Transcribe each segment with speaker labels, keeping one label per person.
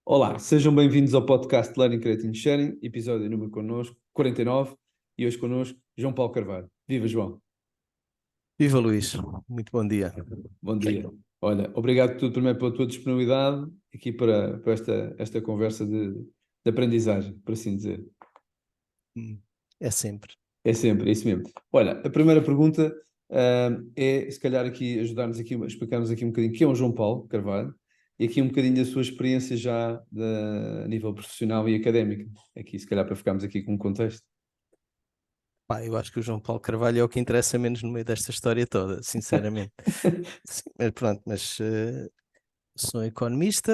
Speaker 1: Olá, sejam bem-vindos ao podcast Learning, Creating Sharing, episódio número connosco, 49, e hoje connosco João Paulo Carvalho. Viva, João.
Speaker 2: Viva Luís, muito bom dia.
Speaker 1: Bom dia. Olha, obrigado tudo primeiro pela tua disponibilidade aqui para esta conversa de aprendizagem, por assim dizer.
Speaker 2: É sempre.
Speaker 1: É sempre, é isso mesmo. Olha, a primeira pergunta é, se calhar, aqui ajudar-nos aqui, explicar-nos aqui um bocadinho quem é o João Paulo Carvalho e aqui um bocadinho da sua experiência já a nível profissional e académico. Aqui, se calhar, para ficarmos aqui com um contexto.
Speaker 2: Pá, eu acho que o João Paulo Carvalho é o que interessa menos no meio desta história toda, sinceramente. Sim, mas pronto, sou economista,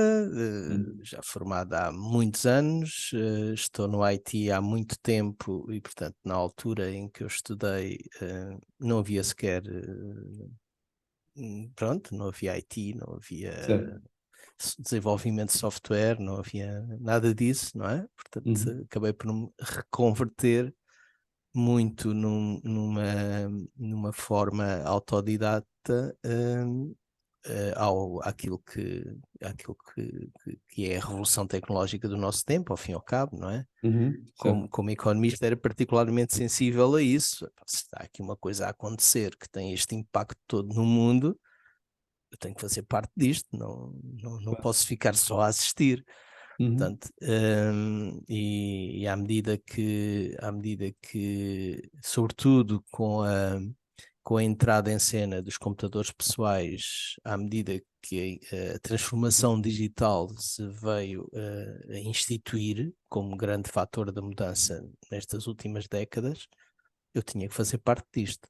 Speaker 2: já formado há muitos anos, estou no IT há muito tempo e, portanto, na altura em que eu estudei, não havia sequer, pronto, não havia IT, não
Speaker 1: Certo.
Speaker 2: havia desenvolvimento de software, não havia nada disso, não é?
Speaker 1: Uhum.
Speaker 2: Portanto, acabei por me reconverter muito numa forma autodidata, àquilo que é a revolução tecnológica do nosso tempo, ao fim e ao cabo, não é?
Speaker 1: Uhum. Certo.
Speaker 2: Como economista era particularmente sensível a isso. Se está aqui uma coisa a acontecer que tem este impacto todo no mundo, eu tenho que fazer parte disto, não posso ficar só a assistir.
Speaker 1: Uhum.
Speaker 2: Portanto, e à medida que, sobretudo com a entrada em cena dos computadores pessoais, à medida que a transformação digital se veio a instituir como grande fator da mudança nestas últimas décadas, eu tinha que fazer parte disto.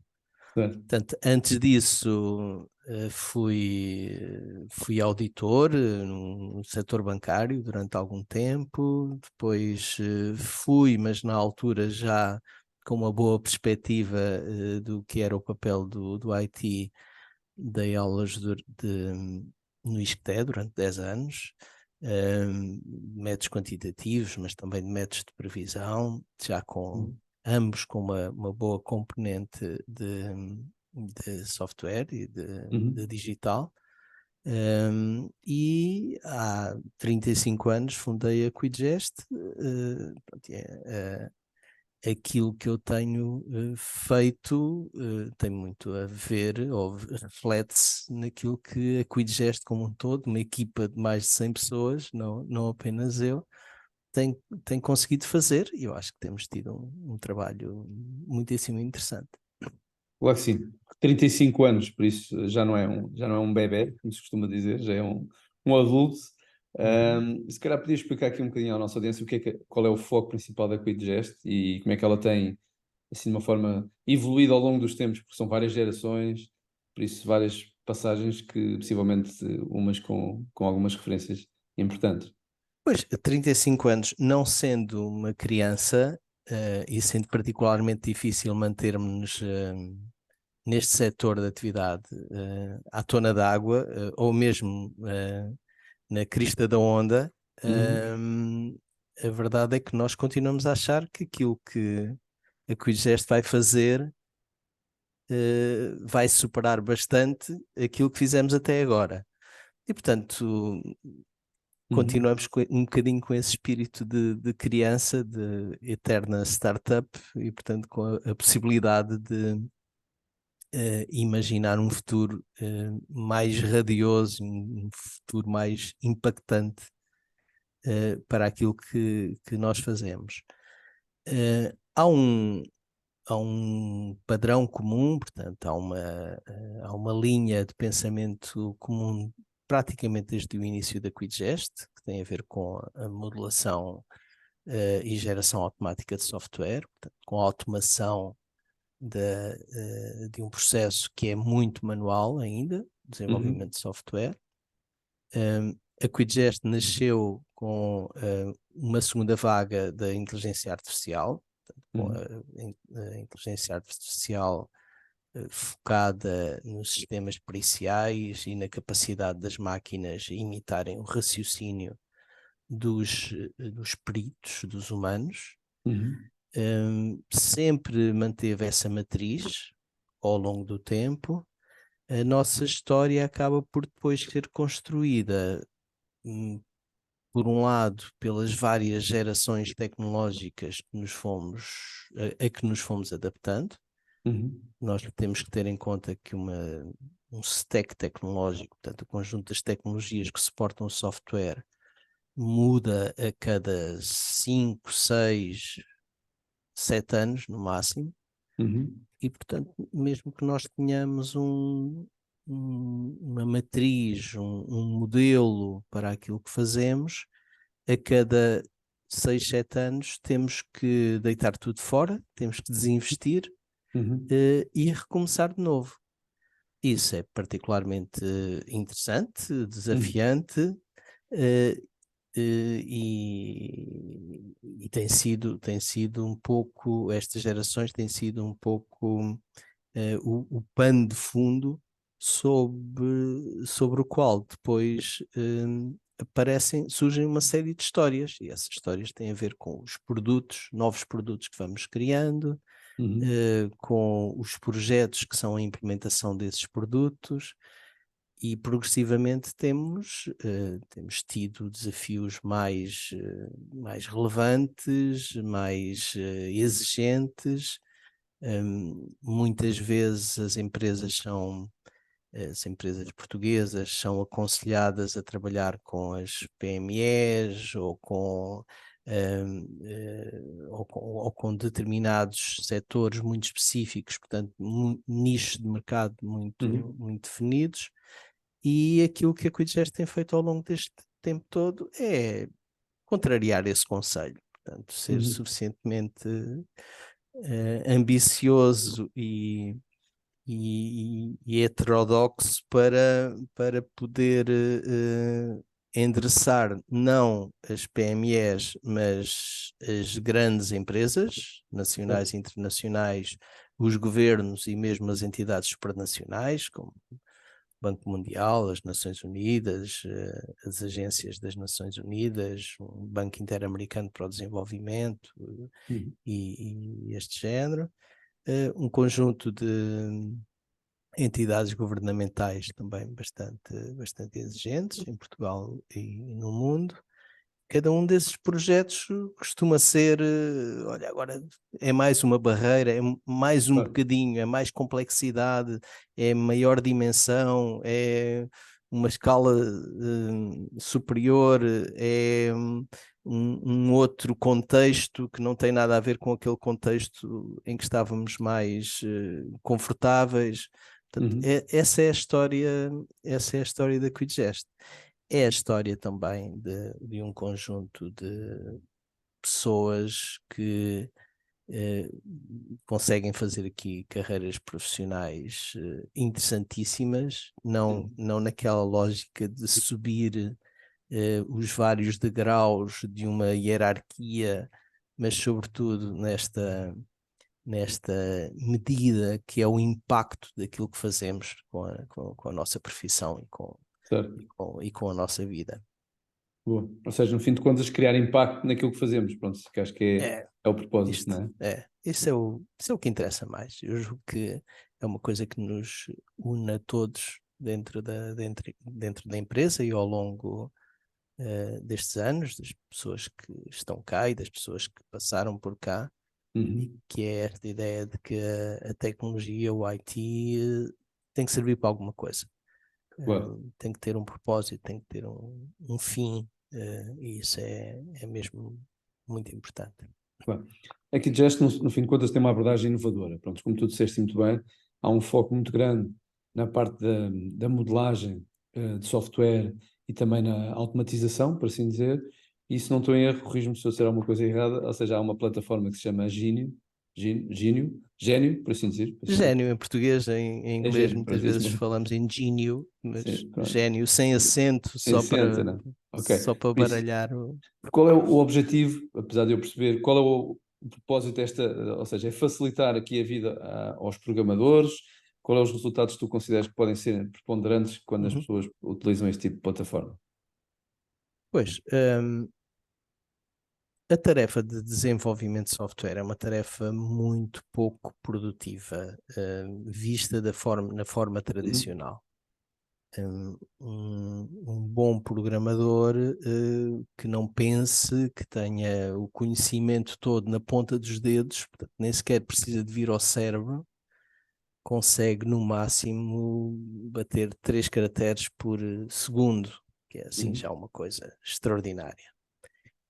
Speaker 1: Certo.
Speaker 2: Portanto, antes disso, fui auditor no setor bancário durante algum tempo, depois fui, mas na altura já com uma boa perspectiva do que era o papel do IT, dei aulas no ISCTE durante 10 anos, de métodos quantitativos, mas também de métodos de previsão, já com
Speaker 1: Uhum.
Speaker 2: ambos com uma boa componente de software e de
Speaker 1: Uhum.
Speaker 2: digital. E há 35 anos fundei a Quidgest. Pronto, aquilo que eu tenho feito tem muito a ver, ou reflete-se naquilo que a Quidgest como um todo, uma equipa de mais de 100 pessoas, não apenas eu, tem conseguido fazer, e eu acho que temos tido um trabalho muitíssimo interessante.
Speaker 1: Claro que sim. 35 anos, por isso já não é um bebé, como se costuma dizer, já é um adulto.
Speaker 2: Uhum.
Speaker 1: Se calhar podia explicar aqui um bocadinho à nossa audiência qual é o foco principal da QuickGest e como é que ela tem, assim, de uma forma evoluído ao longo dos tempos, porque são várias gerações, por isso várias passagens que possivelmente umas com algumas referências importantes.
Speaker 2: Pois, 35 anos, não sendo uma criança, e sendo particularmente difícil mantermos neste setor de atividade à tona d'água, ou mesmo na crista da onda,
Speaker 1: Uhum.
Speaker 2: a verdade é que nós continuamos a achar que aquilo que a Quigest vai fazer vai superar bastante aquilo que fizemos até agora. E, portanto,
Speaker 1: Uhum.
Speaker 2: continuamos um bocadinho com esse espírito de criança, de eterna startup, e, portanto, com a possibilidade de imaginar um futuro mais radioso, um futuro mais impactante para aquilo que nós fazemos. Há um padrão comum, portanto, há uma linha de pensamento comum praticamente desde o início da Quidgest, que tem a ver com a modelação e geração automática de software, portanto, com a automação de um processo que é muito manual ainda,
Speaker 1: Uhum.
Speaker 2: desenvolvimento de software. A Quidgest nasceu com uma segunda vaga da inteligência artificial, com
Speaker 1: Uhum.
Speaker 2: a inteligência artificial focada nos sistemas periciais e na capacidade das máquinas imitarem o raciocínio dos peritos, dos humanos.
Speaker 1: Uhum.
Speaker 2: Sempre manteve essa matriz ao longo do tempo. A nossa história acaba por depois ser construída por um lado, pelas várias gerações tecnológicas a que nos fomos adaptando. Nós temos que ter em conta que um stack tecnológico, portanto, o conjunto das tecnologias que suportam o software, muda a cada 5, 6, 7 anos, no máximo. E, portanto, mesmo que nós tenhamos uma matriz, um modelo para aquilo que fazemos, a cada 6, 7 anos temos que deitar tudo fora, temos que desinvestir e recomeçar de novo. Isso é particularmente interessante, desafiante, e tem sido um pouco, estas gerações têm sido um pouco o pano de fundo sobre o qual depois surgem uma série de histórias, e essas histórias têm a ver com os produtos, novos produtos que vamos criando, com os projetos que são a implementação desses produtos, e progressivamente temos tido desafios mais relevantes, mais exigentes. Muitas vezes as empresas portuguesas são aconselhadas a trabalhar com as PMEs ou com determinados setores muito específicos, portanto, nichos de mercado muito definidos. E aquilo que a Quidgest tem feito ao longo deste tempo todo é contrariar esse conselho, portanto, ser suficientemente ambicioso e heterodoxo para poder endereçar não as PMEs, mas as grandes empresas nacionais e internacionais, os governos e mesmo as entidades supranacionais, como Banco Mundial, as Nações Unidas, as agências das Nações Unidas, o Banco Interamericano para o Desenvolvimento e este género, um conjunto de entidades governamentais também bastante exigentes em Portugal e no mundo. Cada um desses projetos costuma ser, olha, agora é mais uma barreira, é mais um bocadinho, é mais complexidade, é maior dimensão, é uma escala superior, é um outro contexto que não tem nada a ver com aquele contexto em que estávamos mais confortáveis. Portanto, essa é a história da Quidgest. É a história também de um conjunto de pessoas que conseguem fazer aqui carreiras profissionais interessantíssimas, não naquela lógica de subir os vários degraus de uma hierarquia, mas sobretudo nesta medida que é o impacto daquilo que fazemos com a nossa profissão e com a nossa vida.
Speaker 1: Boa. Ou seja, no fim de contas, criar impacto naquilo que fazemos. Pronto, que acho que é o propósito, não é?
Speaker 2: Isso é o que interessa mais. Eu julgo que é uma coisa que nos une a todos dentro da empresa e ao longo destes anos, das pessoas que estão cá e das pessoas que passaram por cá, que é esta ideia de que a tecnologia, o IT, tem que servir para alguma coisa. Tem que ter um propósito, tem que ter um fim, e isso é mesmo muito importante.
Speaker 1: Claro. Aqui Just, no fim de contas, tem uma abordagem inovadora. Pronto, como tu disseste muito bem, há um foco muito grande na parte da modelagem de software e também na automatização, por assim dizer. E se não estou em erro, corrijo-me se eu disser alguma coisa errada, ou seja, há uma plataforma que se chama Gênio, por assim dizer.
Speaker 2: Gênio em português, em inglês
Speaker 1: Gênio,
Speaker 2: muitas vezes falamos em gênio, mas
Speaker 1: sim,
Speaker 2: gênio sem acento,
Speaker 1: sem acento, não? Okay.
Speaker 2: Só para baralhar.
Speaker 1: Qual é o objetivo, apesar de eu perceber, qual é o propósito desta, ou seja, é facilitar aqui a vida aos programadores? Qual é os resultados que tu consideras que podem ser preponderantes quando as pessoas utilizam este tipo de plataforma?
Speaker 2: Pois, a tarefa de desenvolvimento de software é uma tarefa muito pouco produtiva, vista na forma tradicional. um bom programador que não pense, que tenha o conhecimento todo na ponta dos dedos, portanto, nem sequer precisa de vir ao cérebro, consegue no máximo bater 3 caracteres por segundo, que é assim já uma coisa extraordinária.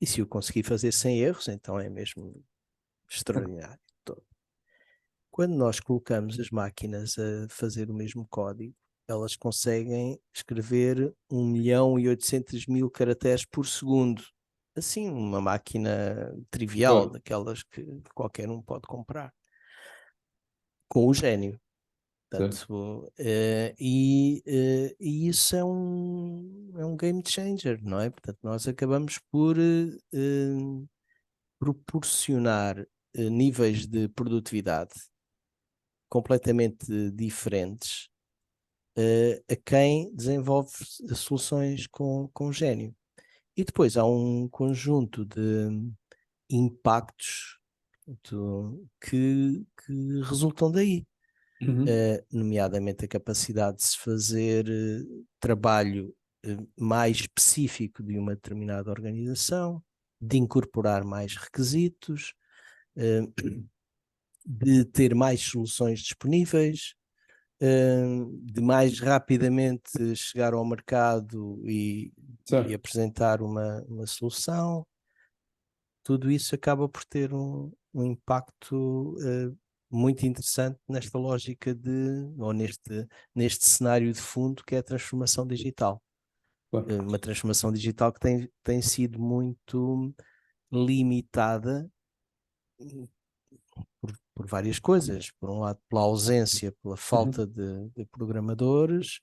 Speaker 2: E se o conseguir fazer sem erros, então é mesmo extraordinário. Quando nós colocamos as máquinas a fazer o mesmo código, elas conseguem escrever 1.800.000 caracteres por segundo. Assim, uma máquina trivial, daquelas que qualquer um pode comprar. Com o gênio. Portanto, e isso é um game changer, não é? Portanto, nós acabamos por proporcionar níveis de produtividade completamente diferentes a quem desenvolve soluções com gênio. E depois há um conjunto de impactos que resultam daí. Nomeadamente a capacidade de se fazer trabalho mais específico de uma determinada organização, de incorporar mais requisitos, de ter mais soluções disponíveis, de mais rapidamente chegar ao mercado e apresentar uma solução. Tudo isso acaba por ter um impacto muito interessante nesta lógica ou neste cenário de fundo que é a transformação digital. Uma transformação digital que tem sido muito limitada por várias coisas. Por um lado, pela ausência, pela falta de programadores,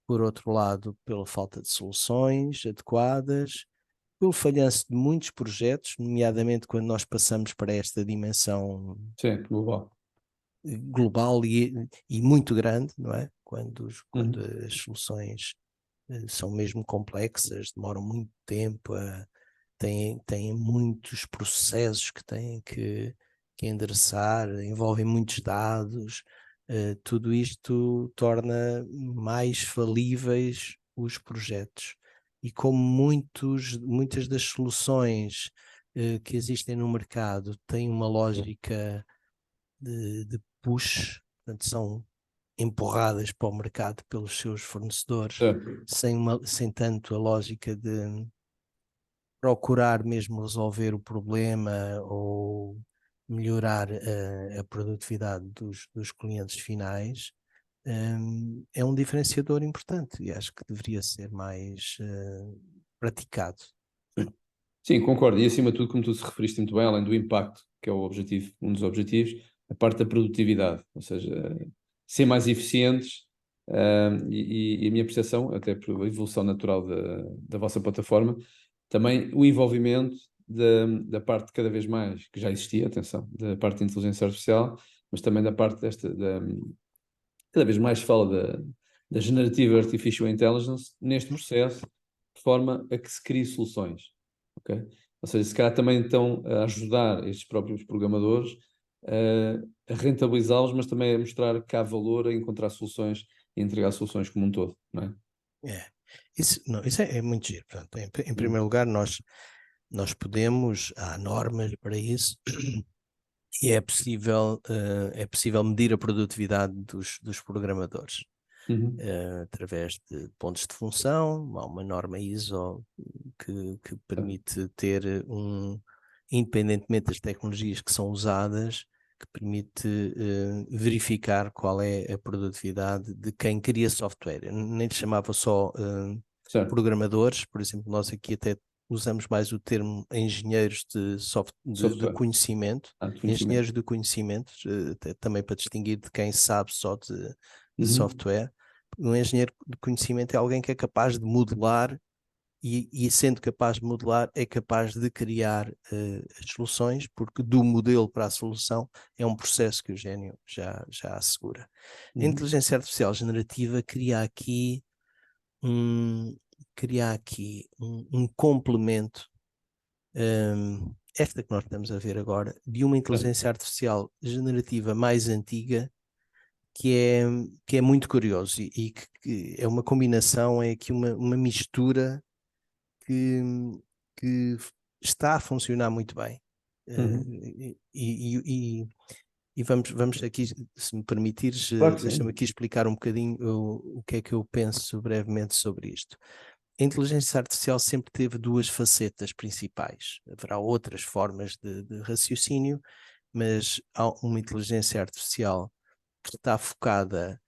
Speaker 2: por outro lado, pela falta de soluções adequadas, pelo falhanço de muitos projetos, nomeadamente quando nós passamos para esta dimensão global e muito grande, não é? Quando as soluções são mesmo complexas, demoram muito tempo, têm muitos processos que têm que endereçar, envolvem muitos dados, tudo isto torna mais falíveis os projetos. E como muitas das soluções que existem no mercado têm uma lógica de push, portanto são empurradas para o mercado pelos seus fornecedores, sem tanto a lógica de procurar mesmo resolver o problema ou melhorar a produtividade dos clientes finais, é um diferenciador importante e acho que deveria ser mais praticado.
Speaker 1: Sim, concordo. E acima de tudo, como tu se referiste muito bem, além do impacto, que é o objetivo, um dos objetivos, a parte da produtividade, ou seja, ser mais eficientes, e a minha percepção, até pela evolução natural da vossa plataforma, também o envolvimento da parte cada vez mais, que já existia, atenção, da parte de inteligência artificial, mas também da parte cada vez mais se fala da Generative Artificial Intelligence neste processo, de forma a que se crie soluções. Okay? Ou seja, se calhar também estão a ajudar estes próprios programadores a rentabilizá-los, mas também a mostrar que há valor a encontrar soluções e entregar soluções como um todo, não é?
Speaker 2: Isso é muito giro. Portanto, em primeiro lugar, nós podemos, há normas para isso, e é possível medir a produtividade dos programadores. Através de pontos de função, há uma norma ISO que permite ter independentemente das tecnologias que são usadas, que permite verificar qual é a produtividade de quem cria software. Eu nem te chamava só programadores, por exemplo, nós aqui até usamos mais o termo engenheiros de conhecimento, engenheiros de conhecimento, também para distinguir de quem sabe só de software. Um engenheiro de conhecimento é alguém que é capaz de modelar e sendo capaz de modelar é capaz de criar as soluções, porque do modelo para a solução é um processo que o gênio já assegura. A inteligência artificial generativa cria aqui um complemento, esta que nós estamos a ver agora, de uma inteligência artificial generativa mais antiga, que é muito curioso e que é uma combinação, é aqui uma mistura que, que está a funcionar muito bem.
Speaker 1: Uhum.
Speaker 2: E vamos aqui, se me permitires,
Speaker 1: Claro que
Speaker 2: deixa-me
Speaker 1: sim.
Speaker 2: aqui explicar um bocadinho o que é que eu penso brevemente sobre isto. A inteligência artificial sempre teve duas facetas principais. Haverá outras formas de raciocínio, mas há uma inteligência artificial que está focada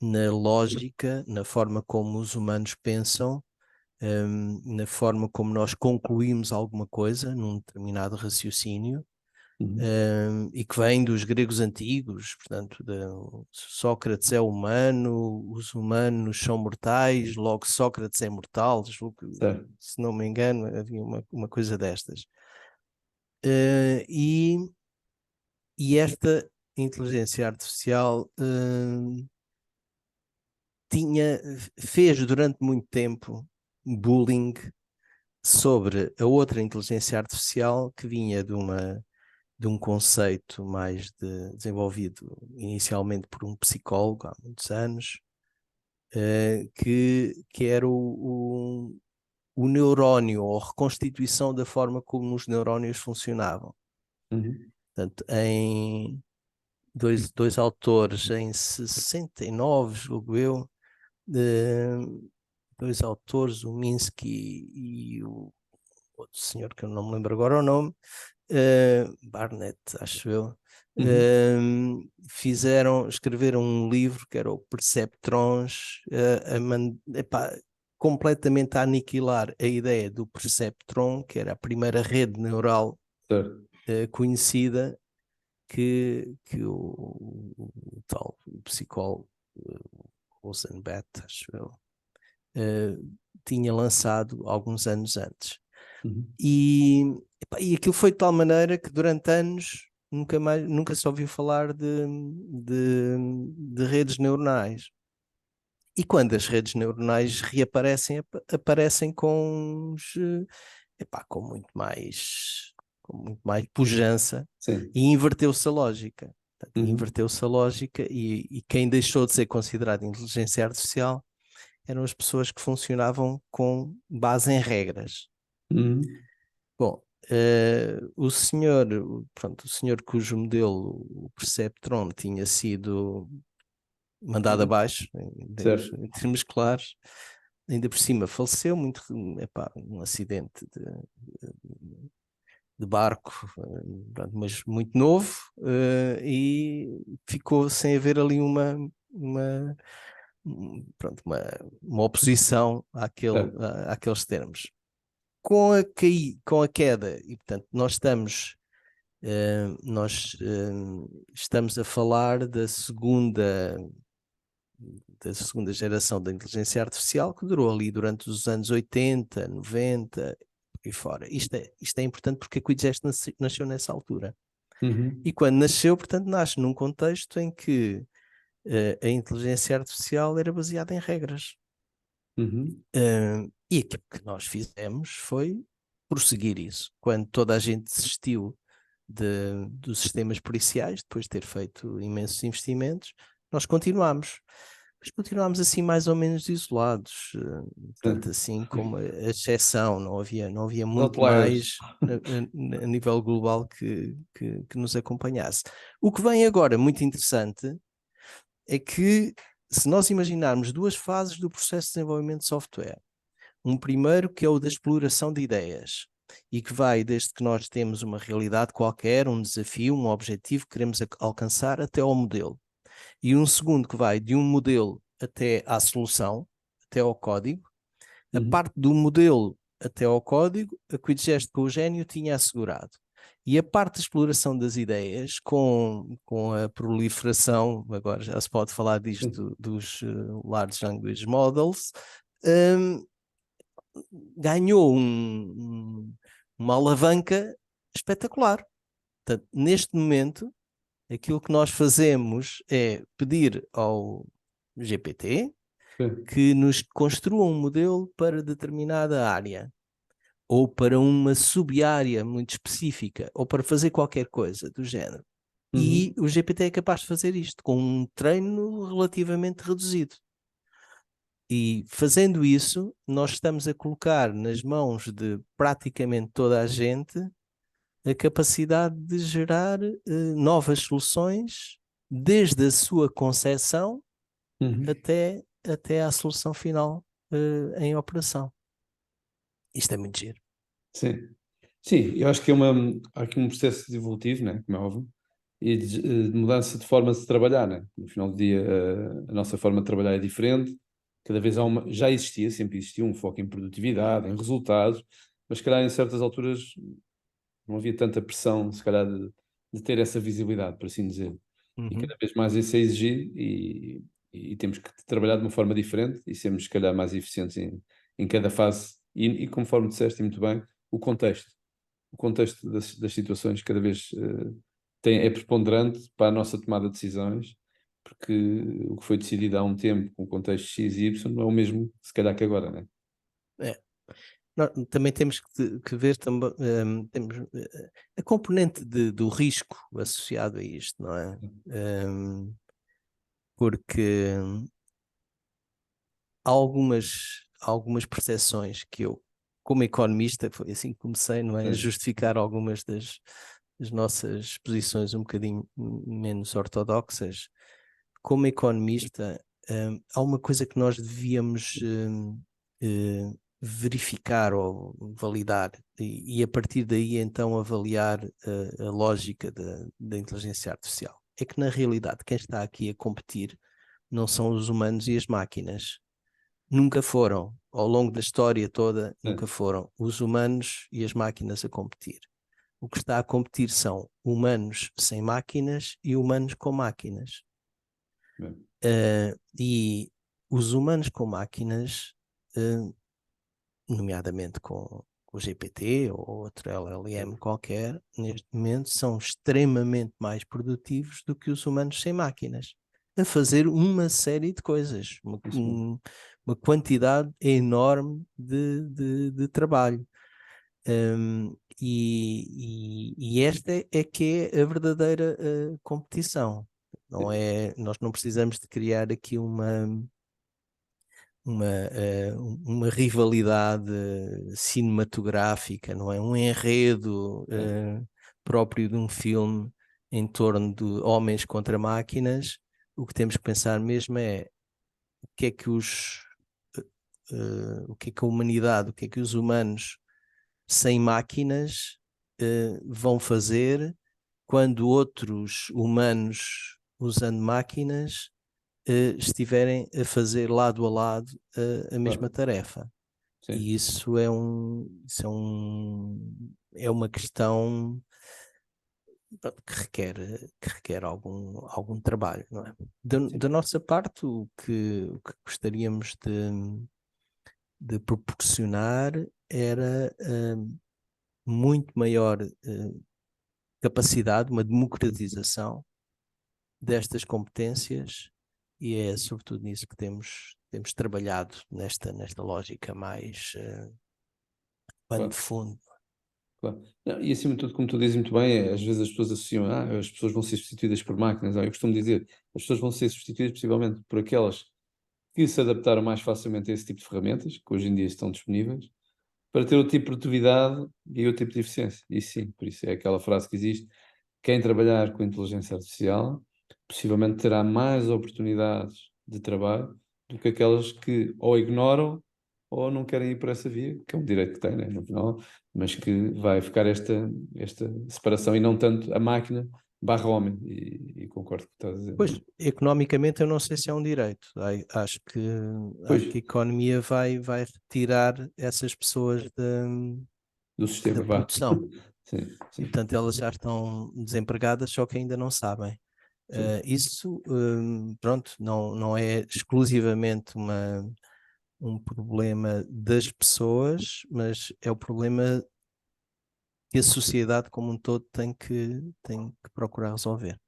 Speaker 2: na lógica, na forma como os humanos pensam, na forma como nós concluímos alguma coisa num determinado raciocínio,
Speaker 1: Uhum.
Speaker 2: e que vem dos gregos antigos, portanto, Sócrates é humano, os humanos são mortais, logo Sócrates é mortal,
Speaker 1: Certo.
Speaker 2: se não me engano, havia uma coisa destas. E esta inteligência artificial fez durante muito tempo bullying sobre a outra inteligência artificial que vinha de um conceito mais desenvolvido inicialmente por um psicólogo há muitos anos, que era o neurónio, ou a reconstituição da forma como os neurónios funcionavam.
Speaker 1: Uhum.
Speaker 2: Portanto, em dois autores em 69, julgo eu, dois autores, o Minsky e o outro senhor que eu não me lembro agora o nome, Barnett, acho eu,
Speaker 1: Uhum.
Speaker 2: escreveram um livro que era o Perceptrons, completamente a aniquilar a ideia do perceptron, que era a primeira rede neural
Speaker 1: Certo.
Speaker 2: conhecida que o tal psicólogo Rosenblatt, acho eu, tinha lançado alguns anos antes.
Speaker 1: Uhum.
Speaker 2: E aquilo foi de tal maneira que durante anos nunca se ouviu falar de redes neuronais. E quando as redes neuronais reaparecem, aparecem com com muito mais pujança,
Speaker 1: Sim.
Speaker 2: e inverteu-se a lógica. Portanto,
Speaker 1: Uhum.
Speaker 2: inverteu-se a lógica e quem deixou de ser considerado inteligência artificial eram as pessoas que funcionavam com base em regras.
Speaker 1: Uhum.
Speaker 2: Bom, pronto, o senhor cujo modelo, o Perceptron, tinha sido mandado abaixo,
Speaker 1: Certo.
Speaker 2: em termos claros, ainda por cima faleceu muito, um acidente de barco, mas muito novo, e ficou sem haver ali pronto, uma oposição
Speaker 1: Certo.
Speaker 2: àqueles termos. Com a queda, e portanto nós estamos a falar da segunda geração da inteligência artificial, que durou ali durante os anos 80, 90 e fora. Isto é importante porque a QuickJet nasceu nessa altura.
Speaker 1: Uhum.
Speaker 2: E quando nasceu, portanto, nasce num contexto em que a inteligência artificial era baseada em regras.
Speaker 1: Uhum.
Speaker 2: E aquilo que nós fizemos foi prosseguir isso. Quando toda a gente desistiu dos sistemas policiais, depois de ter feito imensos investimentos, nós continuámos. Mas continuámos assim mais ou menos isolados, tanto
Speaker 1: Sim.
Speaker 2: assim como a exceção, não havia muito
Speaker 1: Outliers.
Speaker 2: mais a nível global que nos acompanhasse. O que vem agora, muito interessante, é que se nós imaginarmos duas fases do processo de desenvolvimento de software, um primeiro que é o da exploração de ideias e que vai desde que nós temos uma realidade qualquer, um desafio, um objetivo que queremos alcançar até ao modelo. E um segundo que vai de um modelo até à solução, até ao código. A
Speaker 1: Uhum.
Speaker 2: parte do modelo até ao código, a QuickGest com o Gênio tinha assegurado. E a parte de exploração das ideias, com a proliferação, agora já se pode falar
Speaker 1: Sim.
Speaker 2: disto, dos Large Language Models, um, ganhou uma alavanca espetacular. Portanto, neste momento, aquilo que nós fazemos é pedir ao GPT
Speaker 1: Sim.
Speaker 2: que nos construa um modelo para determinada área, ou para uma sub-área muito específica, ou para fazer qualquer coisa do género. E o GPT é capaz de fazer isto com um treino relativamente reduzido. E fazendo isso, nós estamos a colocar nas mãos de praticamente toda a gente a capacidade de gerar novas soluções, desde a sua concepção até à solução final em operação. Isto é muito giro.
Speaker 1: Sim. Sim, eu acho que há aqui um processo evolutivo, né, como é óbvio, e de mudança de forma de trabalhar, né? No final do dia, a nossa forma de trabalhar é diferente, cada vez já existia, sempre existiu um foco em produtividade, em resultados, mas se calhar em certas alturas não havia tanta pressão, se calhar, de ter essa visibilidade, por assim dizer. E cada vez mais isso é exigido e temos que trabalhar de uma forma diferente e sermos, se calhar, mais eficientes em cada fase. E conforme disseste muito bem, o contexto. O contexto das situações cada vez é preponderante para a nossa tomada de decisões, porque o que foi decidido há um tempo com o contexto X e Y não é o mesmo, se calhar, que agora, né?
Speaker 2: É. Também temos que ver também, temos, a componente do risco associado a isto, não é? Porque há algumas percepções que eu, como economista, foi assim que comecei, não é? A justificar algumas das nossas posições um bocadinho menos ortodoxas. Como economista, há uma coisa que nós devíamos verificar ou validar e a partir daí então avaliar a lógica da inteligência artificial. É que na realidade quem está aqui a competir não são os humanos e as máquinas. Nunca foram, ao longo da história toda, nunca foram os humanos e as máquinas a competir. O que está a competir são humanos sem máquinas e humanos com máquinas. E os humanos com máquinas, nomeadamente com o GPT ou outro LLM qualquer, neste momento são extremamente mais produtivos do que os humanos sem máquinas, a fazer uma série de coisas, uma quantidade enorme de trabalho. E esta é que é a verdadeira competição. Nós não precisamos de criar aqui uma rivalidade cinematográfica, não é? Um enredo próprio de um filme em torno de homens contra máquinas. O que temos que pensar mesmo é o que é que o que é que a humanidade, o que é que os humanos sem máquinas vão fazer quando outros humanos usando máquinas estiverem a fazer lado a lado a mesma tarefa.
Speaker 1: Sim.
Speaker 2: E isso é uma questão que requer algum trabalho, não é? Da nossa parte, o que gostaríamos de proporcionar era muito maior capacidade, uma democratização destas competências e é sobretudo nisso que temos trabalhado nesta lógica mais pano de fundo.
Speaker 1: Claro. Não, e acima de tudo, como tu dizes muito bem, às vezes as pessoas associam, as pessoas vão ser substituídas por máquinas. Eu costumo dizer, as pessoas vão ser substituídas possivelmente por aquelas que se adaptaram mais facilmente a esse tipo de ferramentas, que hoje em dia estão disponíveis, para ter outro tipo de produtividade e outro tipo de eficiência. E sim, por isso é aquela frase que existe, quem trabalhar com inteligência artificial possivelmente terá mais oportunidades de trabalho do que aquelas que ou ignoram ou não querem ir por essa via, que é um direito que têm, né, no final, mas que vai ficar esta separação e não tanto a máquina barra homem, e concordo com o que estás a dizer.
Speaker 2: Pois, economicamente eu não sei se é um direito. Acho que a economia vai retirar essas pessoas
Speaker 1: do sistema,
Speaker 2: da produção.
Speaker 1: Sim, sim.
Speaker 2: E, portanto, elas já estão desempregadas, só que ainda não sabem. Isso, pronto, não é exclusivamente um problema das pessoas, mas é o problema que a sociedade como um todo tem que procurar resolver.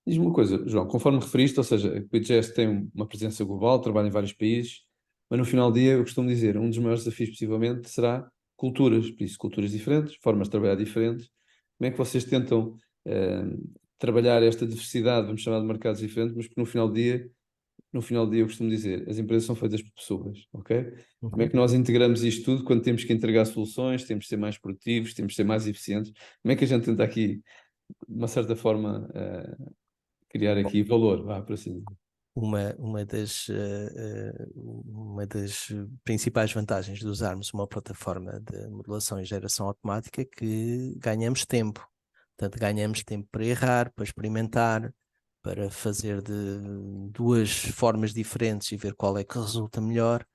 Speaker 1: Diz-me uma coisa, João, conforme referiste, ou seja, a QuickGest tem uma presença global, trabalha em vários países, mas no final do dia, eu costumo dizer, um dos maiores desafios possivelmente será culturas, por isso culturas diferentes, formas de trabalhar diferentes. Como é que vocês tentam trabalhar esta diversidade, vamos chamar de mercados diferentes, mas que no final do dia eu costumo dizer, as empresas são feitas por pessoas, ok? Como é que nós integramos isto tudo quando temos que entregar soluções, temos de ser mais produtivos, temos de ser mais eficientes? Como é que a gente tenta aqui, de uma certa forma, criar aqui valor, vá, por assim dizer?
Speaker 2: Uma das principais vantagens de usarmos uma plataforma de modelação e geração automática é que ganhamos tempo. Portanto, ganhamos tempo para errar, para experimentar, para fazer de duas formas diferentes e ver qual é que resulta melhor.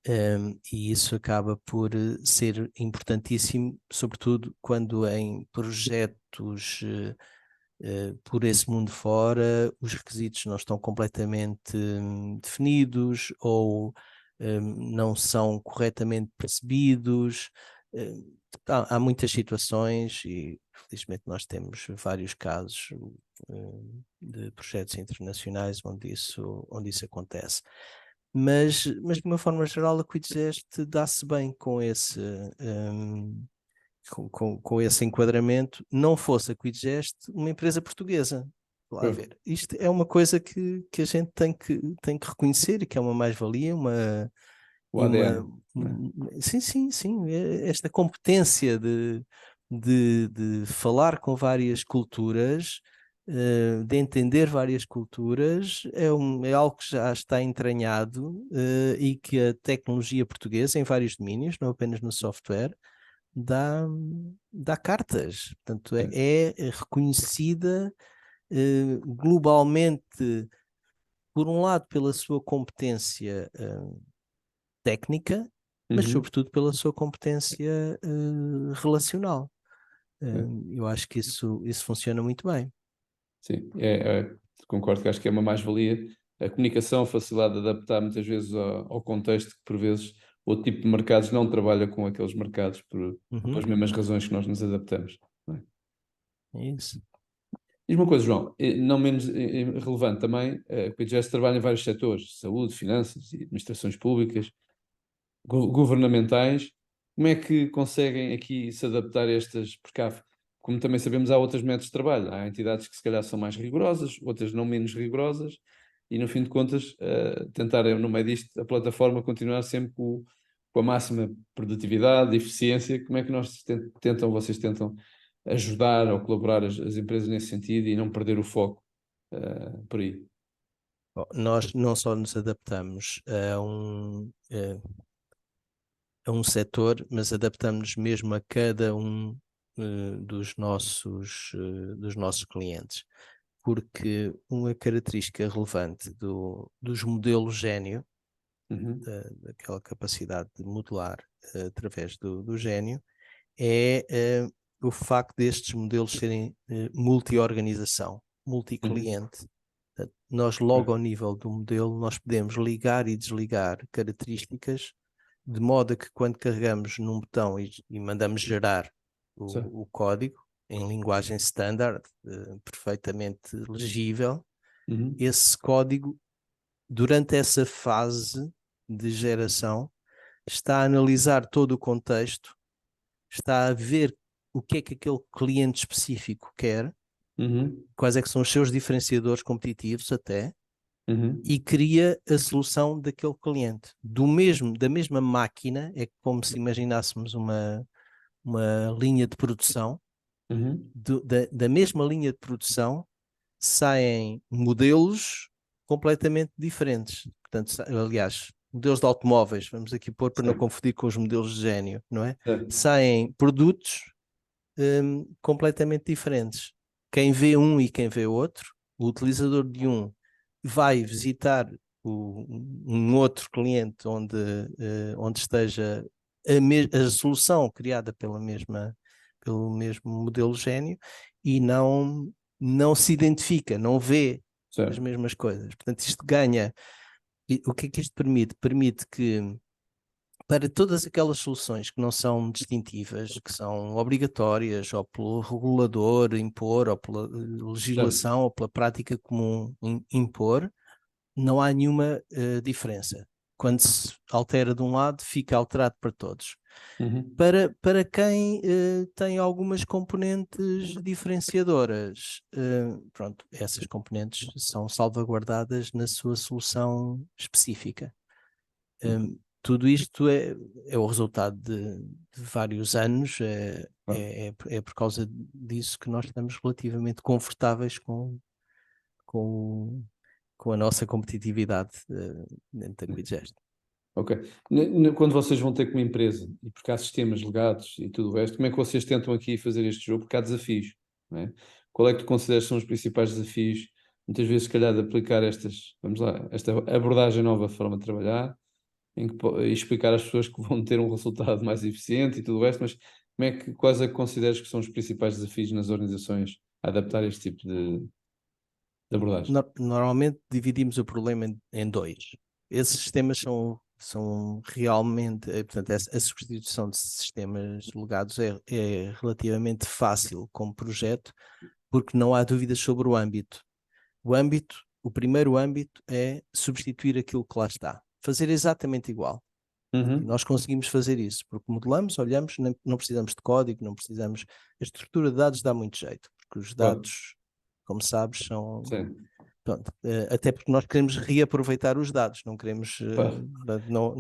Speaker 2: E isso acaba por ser importantíssimo, sobretudo quando em projetos por esse mundo fora, os requisitos não estão completamente definidos ou não são corretamente percebidos. Há muitas situações e felizmente nós temos vários casos de projetos internacionais onde isso acontece. Mas de uma forma geral a Quidgest dá-se bem com com esse enquadramento. Não fosse a Quidgest uma empresa portuguesa. Lá a ver. Isto é uma coisa que a gente tem que reconhecer e que é uma mais-valia,
Speaker 1: O ADN,
Speaker 2: sim, sim, sim, esta competência de falar com várias culturas, de entender várias culturas, é algo que já está entranhado, e que a tecnologia portuguesa, em vários domínios, não apenas no software, dá cartas. Portanto, é reconhecida globalmente, por um lado, pela sua competência técnica, mas sobretudo pela sua competência relacional. Eu acho que isso funciona muito bem.
Speaker 1: Sim, concordo que acho que é uma mais-valia. A comunicação, a facilidade de adaptar muitas vezes ao contexto, que por vezes outro tipo de mercados não trabalha com aqueles mercados pelas mesmas razões que nós nos adaptamos. Não é?
Speaker 2: É isso.
Speaker 1: Diz uma coisa, João, não menos relevante também, a PGS trabalha em vários setores, saúde, finanças e administrações públicas, governamentais. Como é que conseguem aqui se adaptar a estas? Porque como também sabemos, há outros métodos de trabalho. Há entidades que se calhar são mais rigorosas, outras não menos rigorosas, e no fim de contas, tentar no meio disto, a plataforma continuar sempre com a máxima produtividade e eficiência. Como é que vocês tentam ajudar ou colaborar as empresas nesse sentido e não perder o foco por aí?
Speaker 2: Bom, nós não só nos adaptamos a um setor, mas adaptamos mesmo a cada um dos nossos clientes. Porque uma característica relevante dos modelos gênio, daquela capacidade de modelar através do gênio, é o facto destes modelos serem multi-organização, multi-cliente. Nós, logo ao nível do modelo, nós podemos ligar e desligar características de modo a que, quando carregamos num botão e mandamos gerar o código em linguagem standard, perfeitamente legível, esse código, durante essa fase de geração, está a analisar todo o contexto, está a ver o que é que aquele cliente específico quer, quais é que são os seus diferenciadores competitivos até, e cria a solução daquele cliente. Da mesma máquina, é como se imaginássemos uma linha de produção, da mesma linha de produção saem modelos completamente diferentes. Portanto, aliás, modelos de automóveis, vamos aqui pôr para não confundir com os modelos de gênio, não é? Saem produtos completamente diferentes. Quem vê um e quem vê outro, o utilizador de um vai visitar um outro cliente onde esteja a solução criada pelo mesmo modelo gênio e não se identifica, não vê as mesmas coisas. Portanto, isto ganha. E o que é que isto permite? Permite que, para todas aquelas soluções que não são distintivas, que são obrigatórias, ou pelo regulador impor, ou pela legislação, ou pela prática comum impor, não há nenhuma diferença. Quando se altera de um lado, fica alterado para todos.
Speaker 1: Uhum.
Speaker 2: Para quem tem algumas componentes diferenciadoras. Pronto, essas componentes são salvaguardadas na sua solução específica. Tudo isto é o resultado de vários anos,
Speaker 1: Claro.
Speaker 2: é por causa disso que nós estamos relativamente confortáveis com, com a nossa competitividade dentro da Quidgest.
Speaker 1: Ok. Quando vocês vão ter como empresa, e porque há sistemas legados e tudo o resto, como é que vocês tentam aqui fazer este jogo? Porque há desafios, não é? Qual é que tu consideras que são os principais desafios, muitas vezes, se calhar, de aplicar vamos lá, esta abordagem nova forma de trabalhar, e explicar às pessoas que vão ter um resultado mais eficiente e tudo o resto, mas quais é que consideras que são os principais desafios nas organizações a adaptar este tipo de abordagem?
Speaker 2: Normalmente dividimos o problema em dois. Esses sistemas são realmente, portanto, a substituição de sistemas legados é relativamente fácil como projeto, porque não há dúvidas sobre o âmbito. O primeiro âmbito é substituir aquilo que lá está, fazer exatamente igual. E
Speaker 1: Uhum.
Speaker 2: nós conseguimos fazer isso, porque modelamos, olhamos, não precisamos de código, não precisamos. A estrutura de dados dá muito jeito, porque os
Speaker 1: Claro.
Speaker 2: dados, como sabes, são.
Speaker 1: Sim.
Speaker 2: Pronto, até porque nós queremos reaproveitar os dados, não queremos,
Speaker 1: Claro.
Speaker 2: não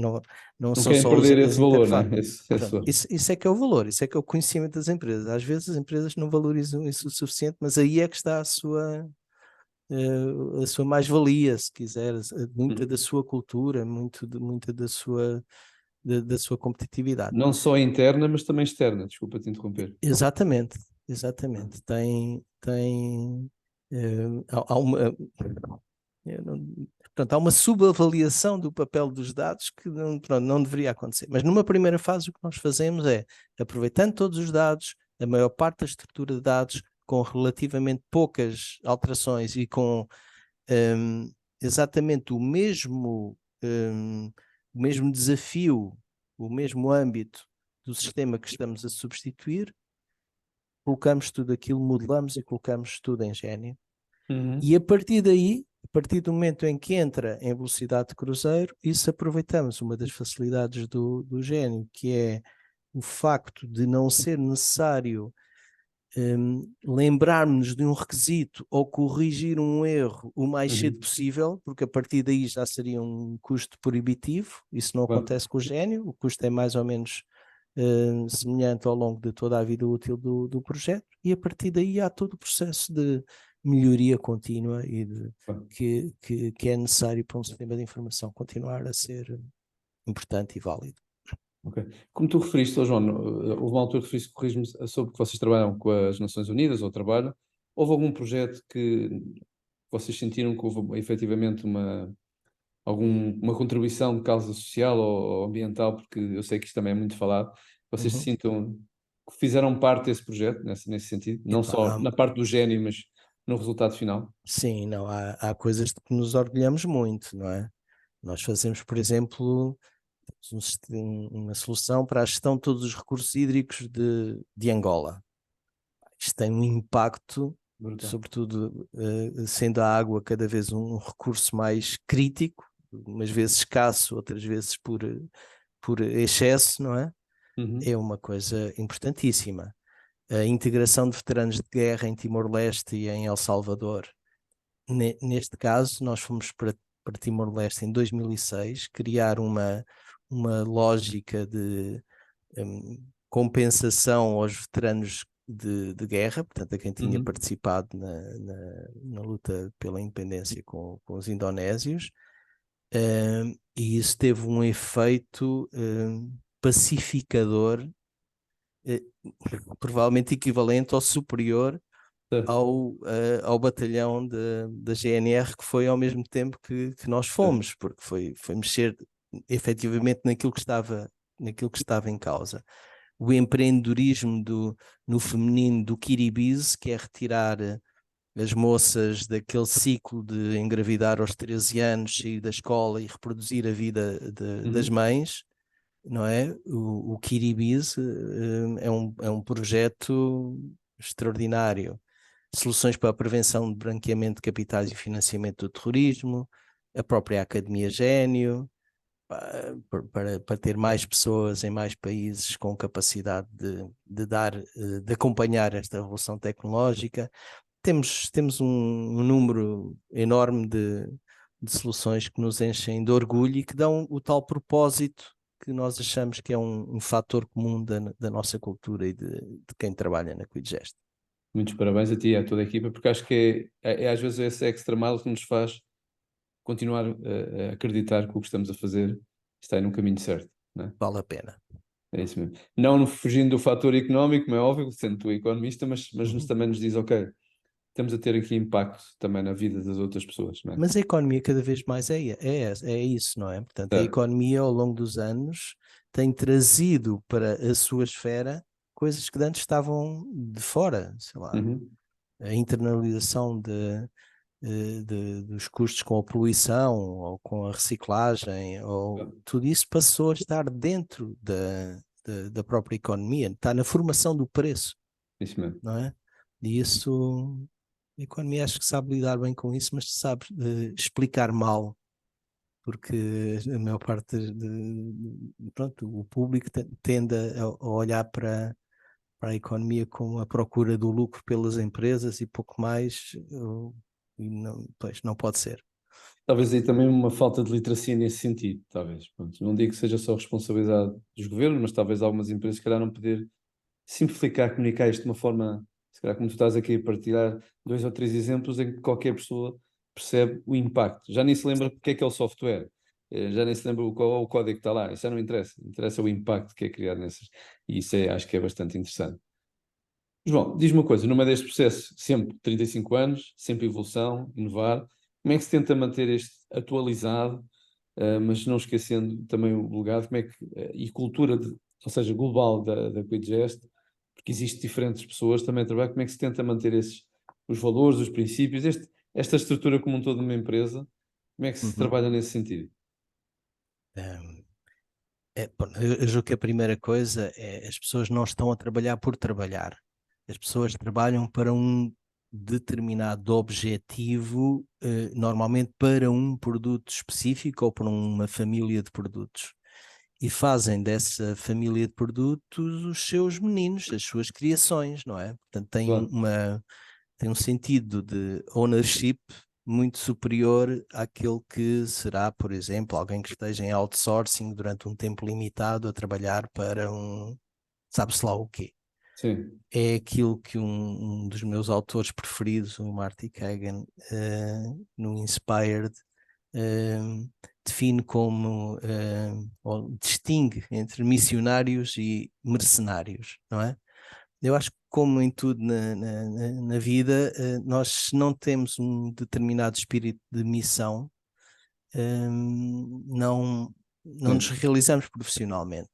Speaker 1: Não
Speaker 2: são
Speaker 1: querem
Speaker 2: só
Speaker 1: perder esse
Speaker 2: as
Speaker 1: valor, não
Speaker 2: interfaces.
Speaker 1: é? Esse
Speaker 2: Pronto,
Speaker 1: valor.
Speaker 2: isso é que é o valor, isso é que é o conhecimento das empresas. Às vezes as empresas não valorizam isso o suficiente, mas aí é que está a sua mais-valia, se quiseres, muita da
Speaker 1: Uhum.
Speaker 2: sua cultura, muita da sua competitividade.
Speaker 1: Não só interna, mas também externa, desculpa te interromper.
Speaker 2: Exatamente, exatamente. Há uma, portanto, há uma subavaliação do papel dos dados que não, pronto, não deveria acontecer. Mas numa primeira fase o que nós fazemos é, aproveitando todos os dados, a maior parte da estrutura de dados, com relativamente poucas alterações e com exatamente o mesmo desafio, o mesmo âmbito do sistema que estamos a substituir, colocamos tudo aquilo, modelamos e colocamos tudo em Gênio.
Speaker 1: Uhum.
Speaker 2: E a partir daí, a partir do momento em que entra em velocidade de cruzeiro, isso aproveitamos uma das facilidades do Gênio, que é o facto de não ser necessário lembrarmos de um requisito ou corrigir um erro o mais cedo
Speaker 1: Uhum.
Speaker 2: possível, porque a partir daí já seria um custo proibitivo. Isso não
Speaker 1: Claro.
Speaker 2: acontece com o Gênio, o custo é mais ou menos semelhante ao longo de toda a vida útil do projeto, e a partir daí há todo o processo de melhoria contínua
Speaker 1: Claro.
Speaker 2: que é necessário para um sistema de informação continuar a ser importante e válido.
Speaker 1: Ok. Como tu referiste, João, houve uma altura que referiste, corrijo-me, sobre que vocês trabalham com as Nações Unidas, ou trabalham. Houve algum projeto que vocês sentiram que houve efetivamente uma contribuição de causa social ou ambiental, porque eu sei que isto também é muito falado, vocês se
Speaker 2: Uhum.
Speaker 1: sintam que fizeram parte desse projeto, nesse sentido, não
Speaker 2: Epá,
Speaker 1: só na parte do gênio, mas no resultado final?
Speaker 2: sim, não, há coisas de que nos orgulhamos muito, não é? Nós fazemos, por exemplo, uma solução para a gestão de todos os recursos hídricos de Angola. Isto tem um impacto,
Speaker 1: Brutal.
Speaker 2: sobretudo sendo a água cada vez um recurso mais crítico, umas vezes escasso, outras vezes por excesso, não é? É
Speaker 1: Uhum.
Speaker 2: uma coisa importantíssima. A integração de veteranos de guerra em Timor-Leste e em El Salvador. Neste caso, nós fomos para Timor-Leste em 2006, criar uma lógica de compensação aos veteranos de guerra, portanto, a quem tinha
Speaker 1: Uhum.
Speaker 2: participado na luta pela independência com os indonésios, e isso teve um efeito pacificador, eh, provavelmente equivalente ou superior
Speaker 1: Certo,
Speaker 2: ao batalhão da GNR, que foi ao mesmo tempo que nós
Speaker 1: certo.
Speaker 2: fomos, porque foi mexer efetivamente naquilo que estava em causa. O empreendedorismo no feminino do Kiribis, que é retirar as moças daquele ciclo de engravidar aos 13 anos, sair da escola e reproduzir a vida das
Speaker 1: Uhum.
Speaker 2: mães, não é? O Kiribis é um projeto extraordinário. Soluções para a prevenção de branqueamento de capitais e financiamento do terrorismo, a própria Academia Gênio, para ter mais pessoas em mais países com capacidade de acompanhar esta revolução tecnológica. Temos um número enorme de soluções que nos enchem de orgulho e que dão o tal propósito que nós achamos que é um fator comum da nossa cultura e de quem trabalha na Quidgest.
Speaker 1: Muitos parabéns a ti e a toda a equipa, porque acho que é às vezes esse extra mile que nos faz continuar a acreditar que o que estamos a fazer está aí no caminho certo, não é?
Speaker 2: Vale a pena.
Speaker 1: É isso mesmo. Não fugindo do fator económico, como é óbvio, sendo tu economista, mas
Speaker 2: Uhum.
Speaker 1: também nos diz, ok, estamos a ter aqui impacto também na vida das outras pessoas, não é?
Speaker 2: Mas a economia cada vez mais é isso, não é? Portanto, a
Speaker 1: Certo.
Speaker 2: economia ao longo dos anos tem trazido para a sua esfera coisas que antes estavam de fora, sei lá,
Speaker 1: Uhum.
Speaker 2: a internalização dos custos com a poluição ou com a reciclagem, ou tudo isso passou a estar dentro da própria economia, está na formação do preço,
Speaker 1: Isso mesmo.
Speaker 2: não é? E isso, a economia acho que sabe lidar bem com isso, mas sabe explicar mal, porque a maior parte pronto, o público tende a olhar para a economia como a procura do lucro pelas empresas e pouco mais, e não, pois, não pode ser.
Speaker 1: Talvez aí também uma falta de literacia nesse sentido, talvez. Pronto, não digo que seja só responsabilidade dos governos, mas talvez algumas empresas, se calhar, não poder simplificar, comunicar isto de uma forma, se calhar, como tu estás aqui a partilhar 2 ou 3 exemplos em que qualquer pessoa percebe o impacto. Já nem se lembra porque é o software, já nem se lembra qual é o código que está lá, isso já não interessa. Interessa o impacto que é criado nessas. E isso acho que é bastante interessante. João, diz-me uma coisa, no meio deste processo, sempre 35 anos, sempre evolução, inovar, como é que se tenta manter este atualizado, mas não esquecendo também o legado, como é que, e cultura, ou seja, global da Quidgest, porque existem diferentes pessoas também a trabalhar, como é que se tenta manter os valores, os princípios, esta estrutura como um todo de uma empresa, como é que se
Speaker 2: Uhum.
Speaker 1: trabalha nesse sentido?
Speaker 2: Bom, eu julgo que a primeira coisa é as pessoas não estão a trabalhar por trabalhar. As pessoas trabalham para um determinado objetivo, normalmente para um produto específico ou para uma família de produtos. E fazem dessa família de produtos os seus meninos, as suas criações, não é? Portanto,
Speaker 1: Claro,
Speaker 2: tem um sentido de ownership muito superior àquele que será, por exemplo, alguém que esteja em outsourcing durante um tempo limitado a trabalhar para sabe-se lá o quê.
Speaker 1: sim,
Speaker 2: É aquilo que um dos meus autores preferidos, o Marty Kagan, no Inspired, define como, ou distingue entre missionários e mercenários, não é? Eu acho que, como em tudo na vida, nós, se não temos um determinado espírito de missão, não nos
Speaker 1: sim.
Speaker 2: realizamos profissionalmente.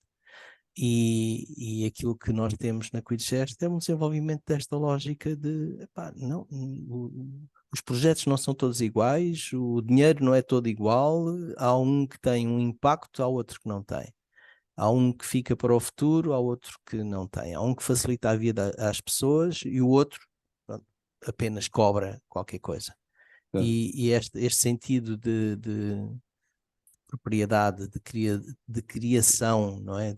Speaker 2: E aquilo que nós temos na Quidgest é um desenvolvimento desta lógica de, epá, não, os projetos não são todos iguais, o dinheiro não é todo igual, há um que tem um impacto, há outro que não tem. Há um que fica para o futuro, há outro que não tem. Há um que facilita a vida às pessoas e o outro, pronto, apenas cobra qualquer coisa.
Speaker 1: Certo.
Speaker 2: E este sentido de propriedade, de criação, não é?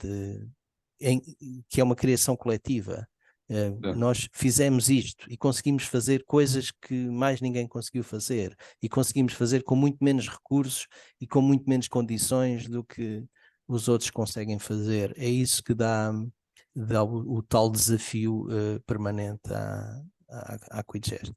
Speaker 2: Em, que é uma criação coletiva.
Speaker 1: Certo.
Speaker 2: Nós fizemos isto e conseguimos fazer coisas que mais ninguém conseguiu fazer, e conseguimos fazer com muito menos recursos e com muito menos condições do que os outros conseguem fazer. É isso que dá o tal desafio permanente à Quidgest.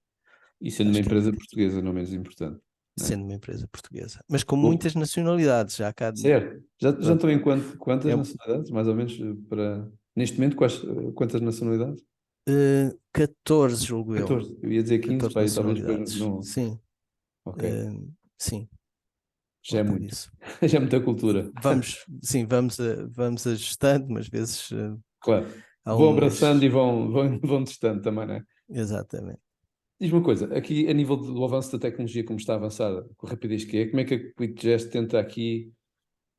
Speaker 1: E sendo uma
Speaker 2: Acho que é
Speaker 1: empresa
Speaker 2: muito isso,
Speaker 1: portuguesa, não menos importante, não é?
Speaker 2: sendo uma empresa portuguesa, mas com
Speaker 1: Bom,
Speaker 2: muitas nacionalidades. Já cá,
Speaker 1: certo. Já
Speaker 2: pronto,
Speaker 1: estão em quantas
Speaker 2: é,
Speaker 1: nacionalidades, mais ou menos, para... Neste momento, quantas nacionalidades?
Speaker 2: 14, julgo eu.
Speaker 1: 14. Eu ia dizer 15,
Speaker 2: 14
Speaker 1: pá, e talvez depois
Speaker 2: nacionalidades.
Speaker 1: não...
Speaker 2: Sim,
Speaker 1: Ok.
Speaker 2: eh, sim,
Speaker 1: Já é
Speaker 2: volta
Speaker 1: muito.
Speaker 2: disso.
Speaker 1: Já é muita cultura.
Speaker 2: Vamos ajustando, mas às vezes
Speaker 1: Claro.
Speaker 2: há
Speaker 1: Vão abraçando
Speaker 2: umas.
Speaker 1: e vão testando também, não é?
Speaker 2: Exatamente.
Speaker 1: Diz-me uma coisa, aqui a nível do avanço da tecnologia, como está avançada, com a rapidez que é, como é que a QuickGest tenta aqui,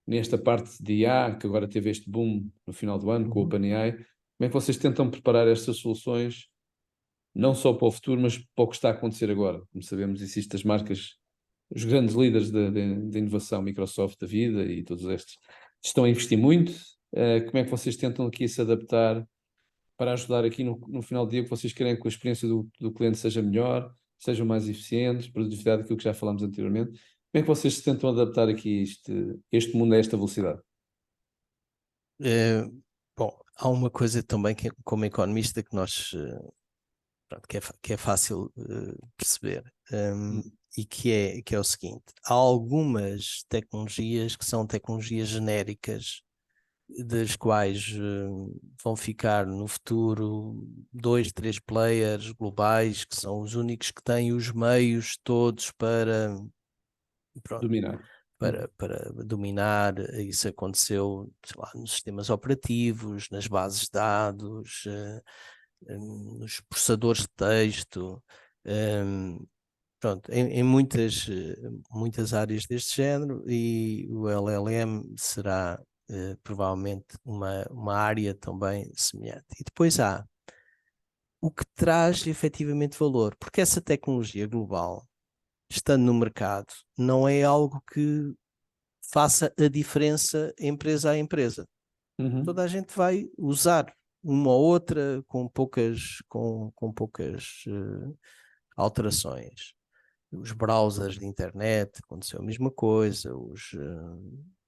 Speaker 1: nesta parte de IA, que agora teve este boom no final do ano com o
Speaker 2: Uhum.
Speaker 1: OpenAI, como é que vocês tentam preparar estas soluções, não só para o futuro, mas para o que está a acontecer agora? Como sabemos, existem as marcas os grandes líderes da inovação, Microsoft da vida e todos estes, estão a investir muito. Como é que vocês tentam aqui se adaptar para ajudar aqui no final do dia que vocês querem que a experiência do cliente seja melhor, sejam mais eficientes, produtividade, aquilo que já falámos anteriormente. Como é que vocês se tentam adaptar aqui este mundo a esta velocidade?
Speaker 2: Bom, há uma coisa também que, como economista, que nós pronto, que é fácil perceber, e que é o seguinte: há algumas tecnologias que são tecnologias genéricas, das quais vão ficar no futuro 2, 3 players globais, que são os únicos que têm os meios todos para, pronto,
Speaker 1: Dominar.
Speaker 2: para dominar. Isso aconteceu, sei lá, nos sistemas operativos, nas bases de dados, nos processadores de texto, pronto, em muitas áreas deste género, e o LLM será provavelmente uma área também semelhante. E depois há o que traz efetivamente valor, porque essa tecnologia global, estando no mercado, não é algo que faça a diferença empresa a empresa. Toda a gente vai usar uma ou outra com poucas alterações. Os browsers de internet, aconteceu a mesma coisa,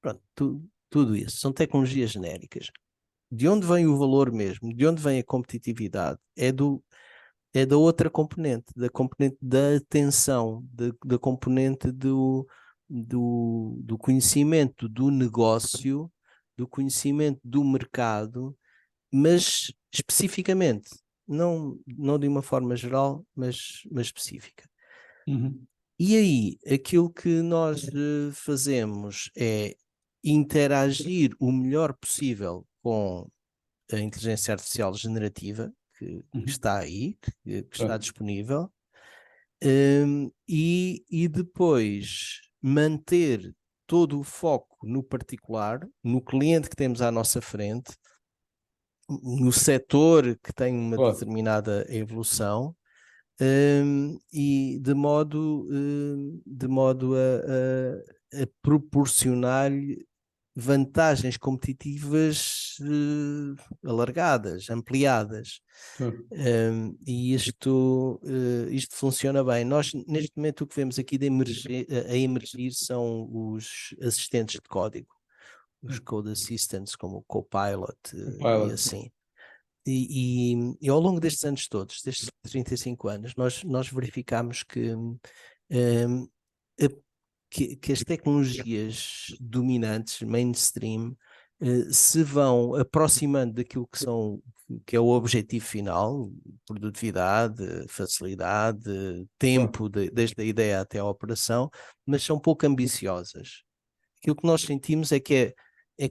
Speaker 2: pronto, tudo isso. São tecnologias genéricas. De onde vem o valor mesmo? De onde vem a competitividade? É da outra componente, da componente da atenção, da componente do conhecimento do negócio, do conhecimento do mercado, mas especificamente, não de uma forma geral, mas específica. E aí, aquilo que nós fazemos é interagir o melhor possível com a inteligência artificial generativa, que está aí, que está disponível, e depois manter todo o foco no particular, no cliente que temos à nossa frente, no setor que tem uma determinada evolução, e de modo a proporcionar-lhe vantagens competitivas alargadas, ampliadas. E isto funciona bem. Nós, neste momento, o que vemos aqui a emergir são os assistentes de código, os code assistants, como o Copilot e assim. E ao longo destes anos todos, destes 35 anos, nós verificamos que as tecnologias dominantes, mainstream, se vão aproximando daquilo que é o objetivo final: produtividade, facilidade, tempo, desde a ideia até a operação, mas são pouco ambiciosas. Aquilo que nós sentimos é que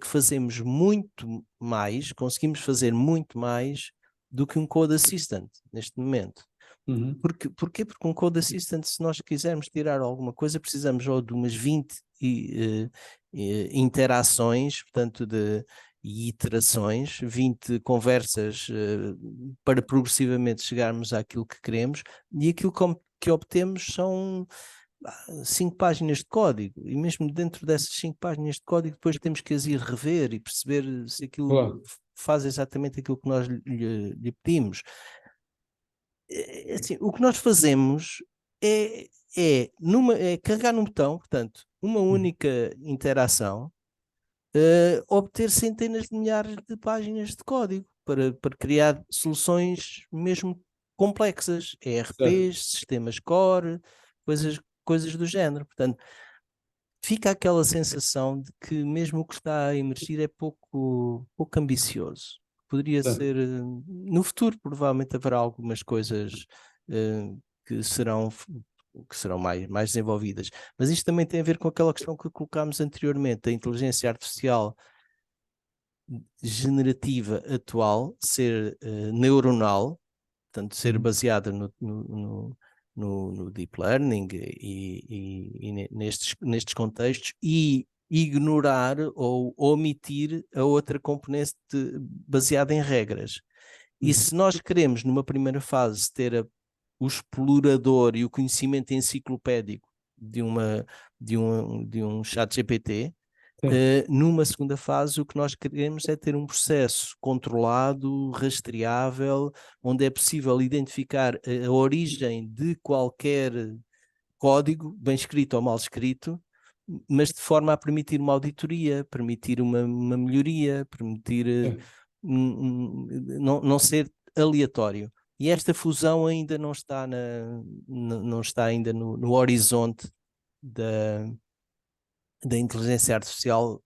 Speaker 2: fazemos muito mais, conseguimos fazer muito mais do que um Code Assistant neste momento. Porquê? Porque um Code Assistant, se nós quisermos tirar alguma coisa, precisamos ou de umas 20 interações, portanto, e iterações, 20 conversas para progressivamente chegarmos àquilo que queremos, e aquilo que obtemos são 5 páginas de código, e mesmo dentro dessas 5 páginas de código depois temos que as ir rever e perceber se aquilo faz exatamente aquilo que nós lhe pedimos. Assim, o que nós fazemos é carregar num botão, portanto, uma única interação, obter centenas de milhares de páginas de código para criar soluções mesmo complexas, ERPs, sistemas core, coisas do género. Portanto, fica aquela sensação de que mesmo o que está a emergir é pouco ambicioso. Poderia ser, no futuro, provavelmente haverá algumas coisas que serão mais desenvolvidas. Mas isto também tem a ver com aquela questão que colocámos anteriormente: a inteligência artificial generativa atual ser neuronal, portanto, ser baseada no deep learning e nestes contextos, e ignorar ou omitir a outra componente baseada em regras. E se nós queremos, numa primeira fase, ter o explorador e o conhecimento enciclopédico de um chat GPT.
Speaker 1: Sim.
Speaker 2: Numa segunda fase, o que nós queremos é ter um processo controlado, rastreável, onde é possível identificar a origem de qualquer código, bem escrito ou mal escrito, mas de forma a permitir uma auditoria, permitir uma melhoria, permitir
Speaker 1: Sim.
Speaker 2: não ser aleatório. E esta fusão ainda não está, não está ainda no horizonte da inteligência artificial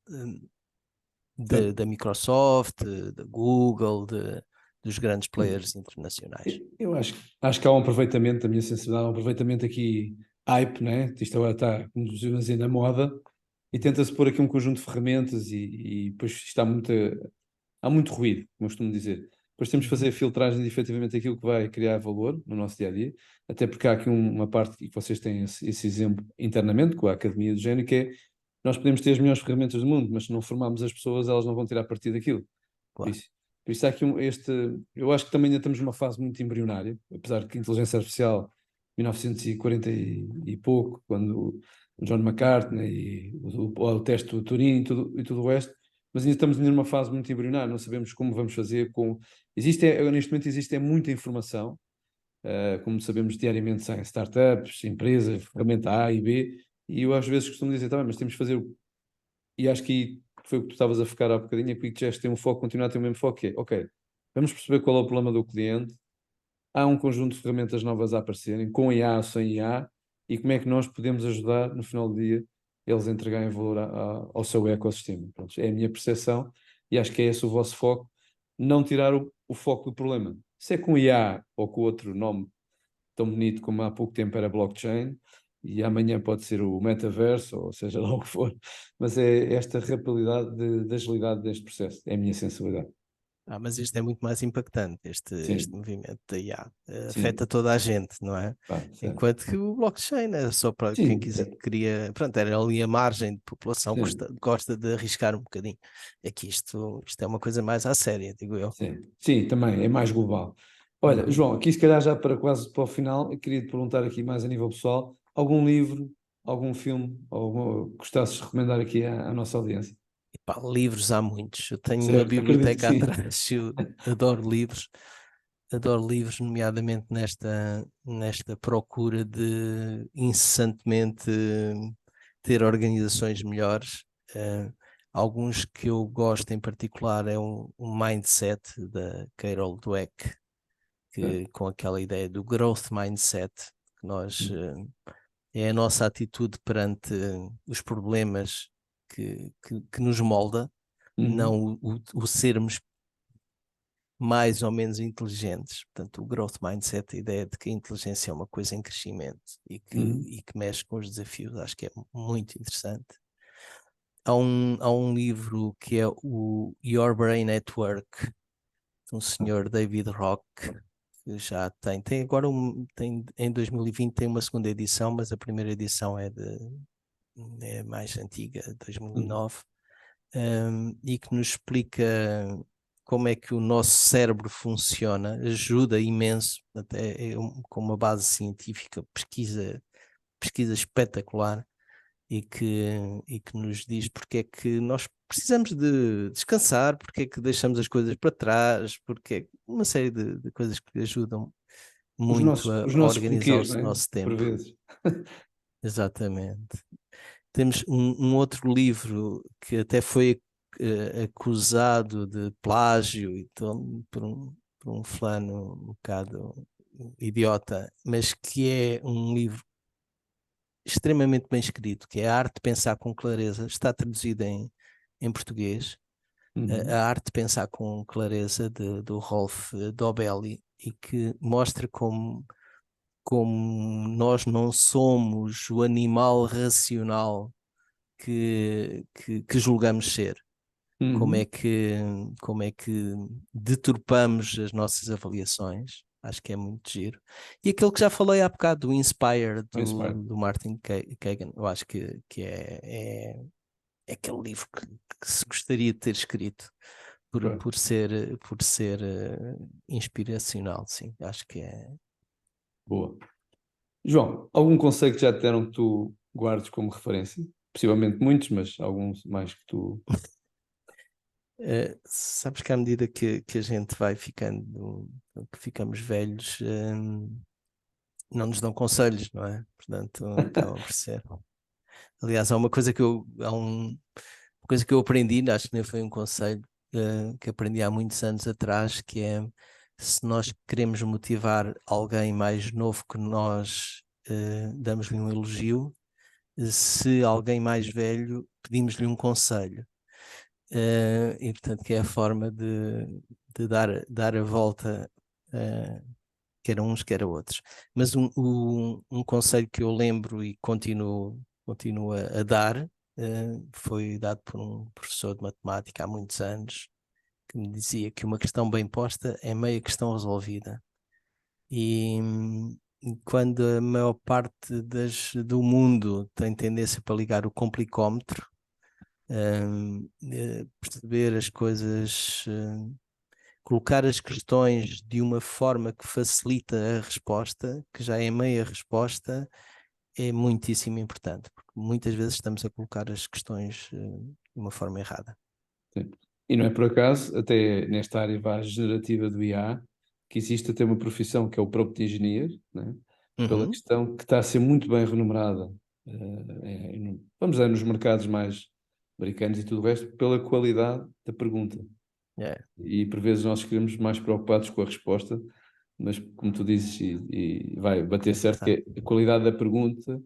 Speaker 1: Certo.
Speaker 2: da Microsoft, da Google, dos grandes players internacionais.
Speaker 1: Eu acho que há um aproveitamento, da minha sensibilidade, um aproveitamento aqui, hype, né? Isto agora está, como dizemos assim, na moda, e tenta-se pôr aqui um conjunto de ferramentas e depois há muito ruído, como eu costumo dizer. Depois temos de fazer a filtragem de efetivamente aquilo que vai criar valor no nosso dia-a-dia, até porque há aqui uma parte, e que vocês têm esse exemplo internamente, com a Academia do Gênio, que é, nós podemos ter as melhores ferramentas do mundo, mas se não formarmos as pessoas, elas não vão tirar partido daquilo. Por
Speaker 2: Claro.
Speaker 1: isso, por isso há aqui eu acho que também ainda estamos numa fase muito embrionária, apesar que a inteligência artificial, 1940 e pouco, quando o John McCartney e o teste do Turing e tudo o resto, mas ainda estamos numa fase muito embrionária, não sabemos como vamos fazer. Neste momento existe muita informação, como sabemos diariamente saem startups, empresas, ferramenta A e B, e eu às vezes costumo dizer, tá bem, mas temos que fazer, e acho que aí foi o que tu estavas a focar há bocadinho, é que o Quickchest tem um foco, continua a ter o mesmo foco, que é, ok, vamos perceber qual é o problema do cliente, há um conjunto de ferramentas novas a aparecerem, com IA ou sem IA, e como é que nós podemos ajudar, no final do dia, eles a entregarem valor ao seu ecossistema. Pronto, é a minha percepção, e acho que é esse o vosso foco, não tirar o foco do problema. Se é com IA ou com outro nome tão bonito como há pouco tempo era blockchain, e amanhã pode ser o metaverso, ou seja lá o que for, mas é esta rapidez de agilidade deste processo, é a minha sensibilidade.
Speaker 2: Mas este é muito mais impactante, este
Speaker 1: Sim,
Speaker 2: movimento da IA. Afeta
Speaker 1: sim,
Speaker 2: toda a gente, não é?
Speaker 1: pá, certo.
Speaker 2: Enquanto que o blockchain é só para quem
Speaker 1: Sim,
Speaker 2: quiser, queria, pronto, era ali a margem de população que
Speaker 1: sim,
Speaker 2: gosta de arriscar um bocadinho. Aqui isto é uma coisa mais à séria, digo eu.
Speaker 1: sim, também é mais global. Olha,
Speaker 2: Uhum.
Speaker 1: João, aqui se calhar já para quase para o final, eu queria te perguntar aqui mais a nível pessoal, algum livro, algum filme, gostasses de recomendar aqui à nossa audiência?
Speaker 2: E pá, livros há muitos. Eu tenho uma
Speaker 1: Certo, acredito que
Speaker 2: biblioteca
Speaker 1: sim.
Speaker 2: atrás, eu adoro livros, nomeadamente nesta procura de incessantemente ter organizações melhores. Eh, Alguns que eu gosto em particular é o Mindset da Carol Dweck,
Speaker 1: Certo.
Speaker 2: com aquela ideia do growth mindset, que é a nossa atitude perante os problemas que nos molda,
Speaker 1: Uhum,
Speaker 2: não o sermos mais ou menos inteligentes. Portanto, o growth mindset, a ideia de que a inteligência é uma coisa em crescimento
Speaker 1: uhum,
Speaker 2: e que mexe com os desafios, acho que é muito interessante. Há um livro que é o Your Brain at Work, de um senhor David Rock, que já tem agora em 2020 tem uma segunda edição, mas a primeira edição é mais antiga,
Speaker 1: uhum,
Speaker 2: 2009, e que nos explica como é que o nosso cérebro funciona, ajuda imenso, até com uma base científica, pesquisa espetacular, e que nos diz porque é que nós precisamos de descansar, porque é que deixamos as coisas para trás, porque é uma série de coisas que ajudam muito
Speaker 1: os
Speaker 2: a
Speaker 1: nossos
Speaker 2: organizar
Speaker 1: porquês,
Speaker 2: o
Speaker 1: não é?
Speaker 2: nosso
Speaker 1: Por
Speaker 2: tempo.
Speaker 1: vezes.
Speaker 2: Exatamente. Temos um outro livro que até foi acusado de plágio então, por um fulano um bocado idiota, mas que é um livro extremamente bem escrito, que é A Arte de Pensar com Clareza, está traduzido em português,
Speaker 1: Uhum,
Speaker 2: A Arte de Pensar com Clareza, do Rolf Dobelli, e que mostra como nós não somos o animal racional que julgamos ser. Como é
Speaker 1: uhum.
Speaker 2: que, como é que deturpamos as nossas avaliações. Acho que é muito giro. E aquele que já falei há bocado, do Inspire,
Speaker 1: Inspire.
Speaker 2: do Martin Kagan, eu acho que é aquele livro que se gostaria de ter escrito
Speaker 1: Pronto.
Speaker 2: por ser inspiracional, sim. Acho que é.
Speaker 1: Boa. João, algum conselho que já te deram que tu guardes como referência? Possivelmente muitos, mas alguns mais que tu.
Speaker 2: Sabes que à medida que a gente vai ficando, que ficamos velhos, não nos dão conselhos, não é? Portanto, acaba por ser. Aliás, uma coisa que eu aprendi, acho que nem foi um conselho, que aprendi há muitos anos atrás, que é se nós queremos motivar alguém mais novo que nós, damos-lhe um elogio, se alguém mais velho, pedimos-lhe um conselho. E portanto que é a forma de dar a volta, quer a uns, quer a outros. Mas um conselho que eu lembro e continuo a dar, foi dado por um professor de matemática há muitos anos, que me dizia que uma questão bem posta é meia questão resolvida. E quando a maior parte do mundo tem tendência para ligar o complicómetro, perceber as coisas, colocar as questões de uma forma que facilita a resposta, que já é meia resposta, é muitíssimo importante, porque muitas vezes estamos a colocar as questões, de uma forma errada.
Speaker 1: Sim. E não é por acaso, até nesta área vá generativa do IA, que existe até uma profissão que é o prompt engineer, né? Pela
Speaker 2: Uhum.
Speaker 1: questão que está a ser muito bem remunerada, vamos dizer, nos mercados mais americanos e tudo o resto, pela qualidade da pergunta.
Speaker 2: É,
Speaker 1: E por vezes nós ficamos mais preocupados com a resposta, mas como tu dizes, e vai bater
Speaker 2: é
Speaker 1: certo
Speaker 2: verdade.
Speaker 1: que a qualidade da pergunta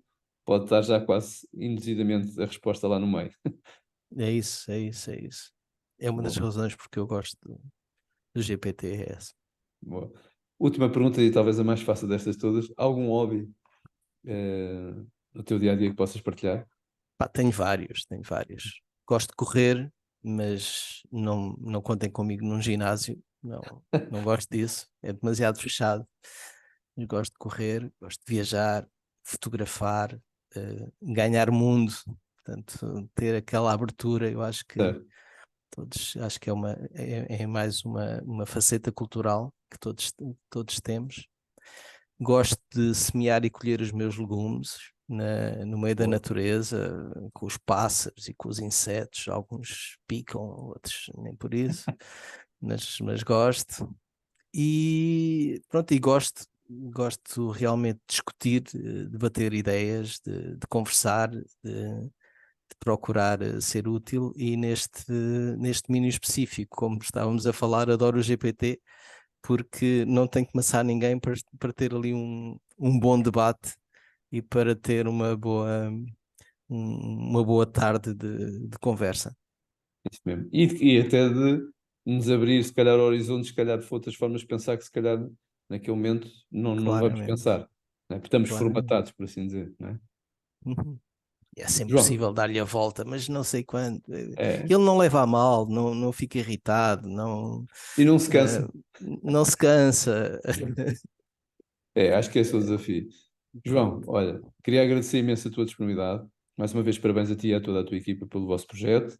Speaker 1: pode estar já quase induzidamente a resposta lá no meio.
Speaker 2: É isso, é isso, é isso. É uma das
Speaker 1: Bom,
Speaker 2: razões porque eu gosto do GPT, é essa.
Speaker 1: boa. Última pergunta e talvez a mais fácil destas todas. Algum hobby no teu dia a dia que possas partilhar?
Speaker 2: Pá, tenho vários, tenho vários. Gosto de correr, mas não contem comigo num ginásio, não gosto disso, é demasiado fechado. Eu gosto de correr, gosto de viajar, fotografar, ganhar mundo, portanto, ter aquela abertura, eu acho que
Speaker 1: Certo.
Speaker 2: acho que é mais uma faceta cultural que todos temos. Gosto de semear e colher os meus legumes no meio da
Speaker 1: Boa.
Speaker 2: natureza, com os pássaros e com os insetos. Alguns picam, outros nem por isso, mas gosto. E pronto, gosto realmente de discutir, de debater ideias, de conversar, de procurar, ser útil, e neste domínio específico, como estávamos a falar, adoro o GPT, porque não tenho que maçar ninguém para ter ali um bom debate e para ter uma boa tarde de conversa.
Speaker 1: Isso mesmo. E até de nos abrir, se calhar, horizontes, se calhar, de outras formas de pensar que, se calhar, naquele momento não vamos
Speaker 2: Claramente,
Speaker 1: pensar, né? Porque estamos
Speaker 2: claramente.
Speaker 1: formatados, por assim dizer, né?
Speaker 2: Uhum. É sempre
Speaker 1: João,
Speaker 2: possível dar-lhe a volta, mas não sei quando.
Speaker 1: é,
Speaker 2: Ele não leva a mal, não fica irritado,
Speaker 1: e não se
Speaker 2: eh,
Speaker 1: cansa.
Speaker 2: não se cansa.
Speaker 1: Acho que esse é o desafio. João,
Speaker 2: Pronto.
Speaker 1: olha, queria agradecer imenso a tua disponibilidade. Mais uma vez, parabéns a ti e a toda a tua equipa pelo vosso projeto,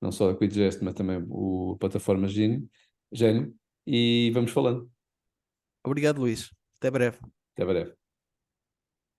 Speaker 1: não só a QuidGest, mas também a plataforma Gênio. E vamos falando.
Speaker 2: Obrigado, Luís. Até breve.
Speaker 1: Até breve.